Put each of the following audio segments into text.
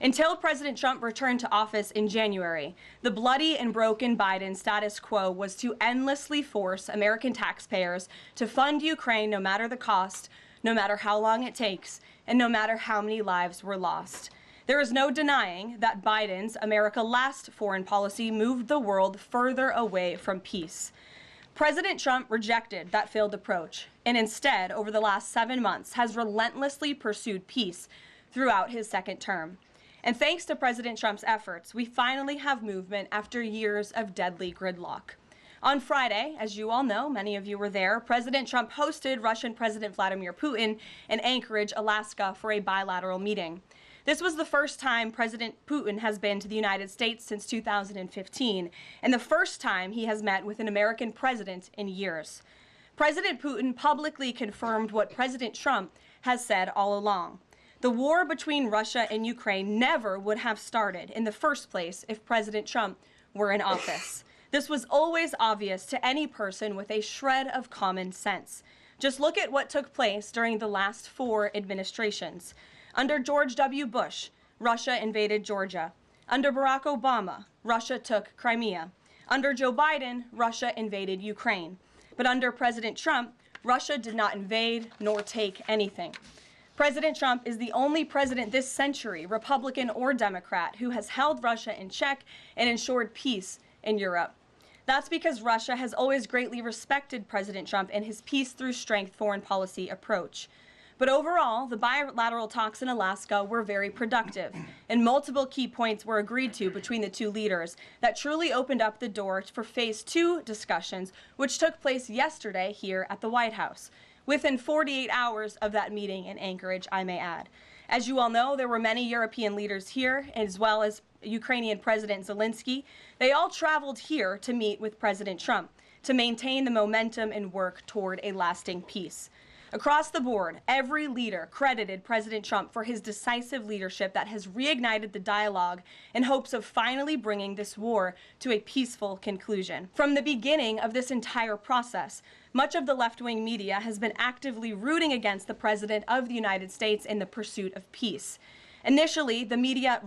Until President Trump returned to office in January, the bloody and broken Biden status quo was to endlessly force American taxpayers to fund Ukraine no matter the cost, no matter how long it takes, and no matter how many lives were lost. There is no denying that Biden's America Last foreign policy moved the world further away from peace. President Trump rejected that failed approach and instead, over the last 7 months, has relentlessly pursued peace throughout his second term. And thanks to President Trump's efforts, we finally have movement after years of deadly gridlock. On Friday, as you all know, many of you were there, President Trump hosted Russian President Vladimir Putin in Anchorage, Alaska, for a bilateral meeting. This was the first time President Putin has been to the United States since 2015, and the first time he has met with an American president in years. President Putin publicly confirmed what President Trump has said all along. The war between Russia and Ukraine never would have started in the first place if President Trump were in office. This was always obvious to any person with a shred of common sense. Just look at what took place during the last 4 administrations. Under George W. Bush, Russia invaded Georgia. Under Barack Obama, Russia took Crimea. Under Joe Biden, Russia invaded Ukraine. But under President Trump, Russia did not invade nor take anything. President Trump is the only president this century, Republican or Democrat, who has held Russia in check and ensured peace in Europe. That's because Russia has always greatly respected President Trump and his peace through strength foreign policy approach. But overall, the bilateral talks in Alaska were very productive, and multiple key points were agreed to between the two leaders that truly opened up the door for Phase 2 discussions, which took place yesterday here at the White House, within 48 hours of that meeting in Anchorage, I may add. As you all know, there were many European leaders here, as well as Ukrainian President Zelenskyy. They all traveled here to meet with President Trump to maintain the momentum and work toward a lasting peace. Across the board, every leader credited President Trump for his decisive leadership that has reignited the dialogue in hopes of finally bringing this war to a peaceful conclusion. From the beginning of this entire process, much of the left-wing media has been actively rooting against the President of the United States in the pursuit of peace. Initially, the media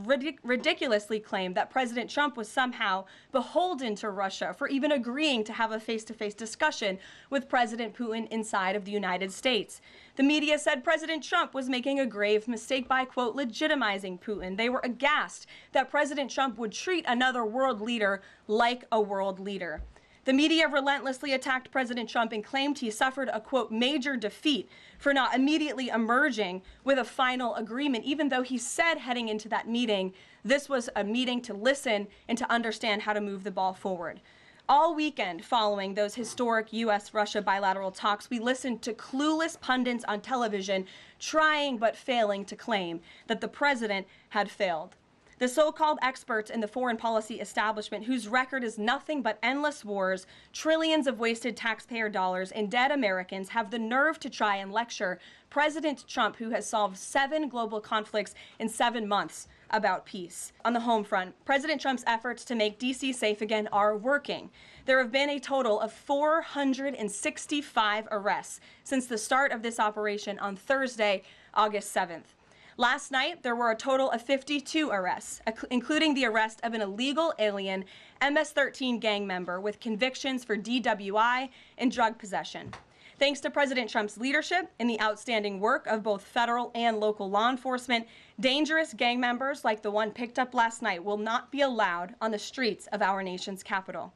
ridiculously claimed that President Trump was somehow beholden to Russia for even agreeing to have a face-to-face discussion with President Putin inside of the United States. The media said President Trump was making a grave mistake by, quote, legitimizing Putin. They were aghast that President Trump would treat another world leader like a world leader. The media relentlessly attacked President Trump and claimed he suffered a, quote, major defeat for not immediately emerging with a final agreement, even though he said heading into that meeting, this was a meeting to listen and to understand how to move the ball forward. All weekend following those historic U.S.-Russia bilateral talks, we listened to clueless pundits on television trying but failing to claim that the president had failed. The so-called experts in the foreign policy establishment, whose record is nothing but endless wars, trillions of wasted taxpayer dollars, and dead Americans, have the nerve to try and lecture President Trump, who has solved 7 global conflicts in 7 months, about peace. On the home front, President Trump's efforts to make D.C. safe again are working. There have been a total of 465 arrests since the start of this operation on Thursday, August 7th. Last night, there were a total of 52 arrests, including the arrest of an illegal alien MS-13 gang member with convictions for DWI and drug possession. Thanks to President Trump's leadership and the outstanding work of both federal and local law enforcement, dangerous gang members like the one picked up last night will not be allowed on the streets of our nation's capital.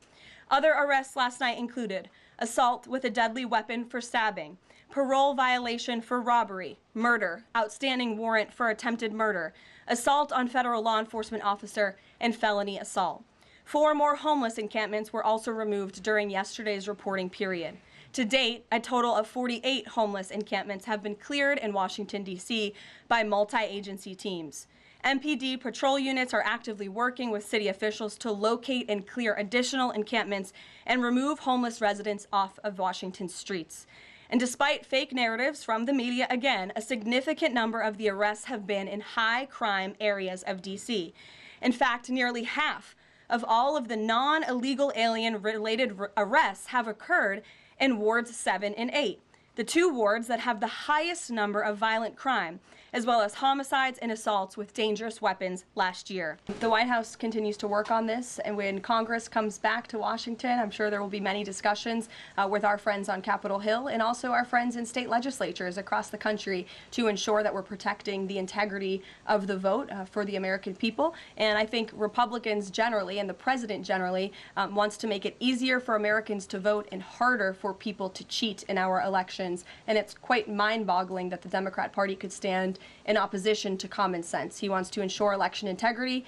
Other arrests last night included assault with a deadly weapon for stabbing, parole violation for robbery, murder, outstanding warrant for attempted murder, assault on federal law enforcement officer, and felony assault. 4 more homeless encampments were also removed during yesterday's reporting period. To date, a total of 48 homeless encampments have been cleared in Washington, D.C. by multi-agency teams. MPD patrol units are actively working with city officials to locate and clear additional encampments and remove homeless residents off of Washington's streets. And despite fake narratives from the media, again, a significant number of the arrests have been in high-crime areas of D.C. In fact, nearly half of all of the non-illegal alien-related arrests have occurred in Wards 7 and 8. the 2 wards that have the highest number of violent crime, as well as homicides and assaults with dangerous weapons last year. The White House continues to work on this, and when Congress comes back to Washington, I'm sure there will be many discussions with our friends on Capitol Hill and also our friends in state legislatures across the country to ensure that we're protecting the integrity of the vote for the American people. And I think Republicans generally, and the president generally, wants to make it easier for Americans to vote and harder for people to cheat in our elections. And it's quite mind-boggling that the Democrat Party could stand in opposition to common sense. He wants to ensure election integrity.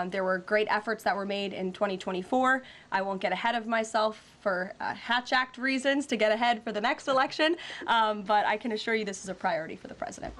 There were great efforts that were made in 2024. I won't get ahead of myself for Hatch Act reasons to get ahead for the next election, but I can assure you this is a priority for the president.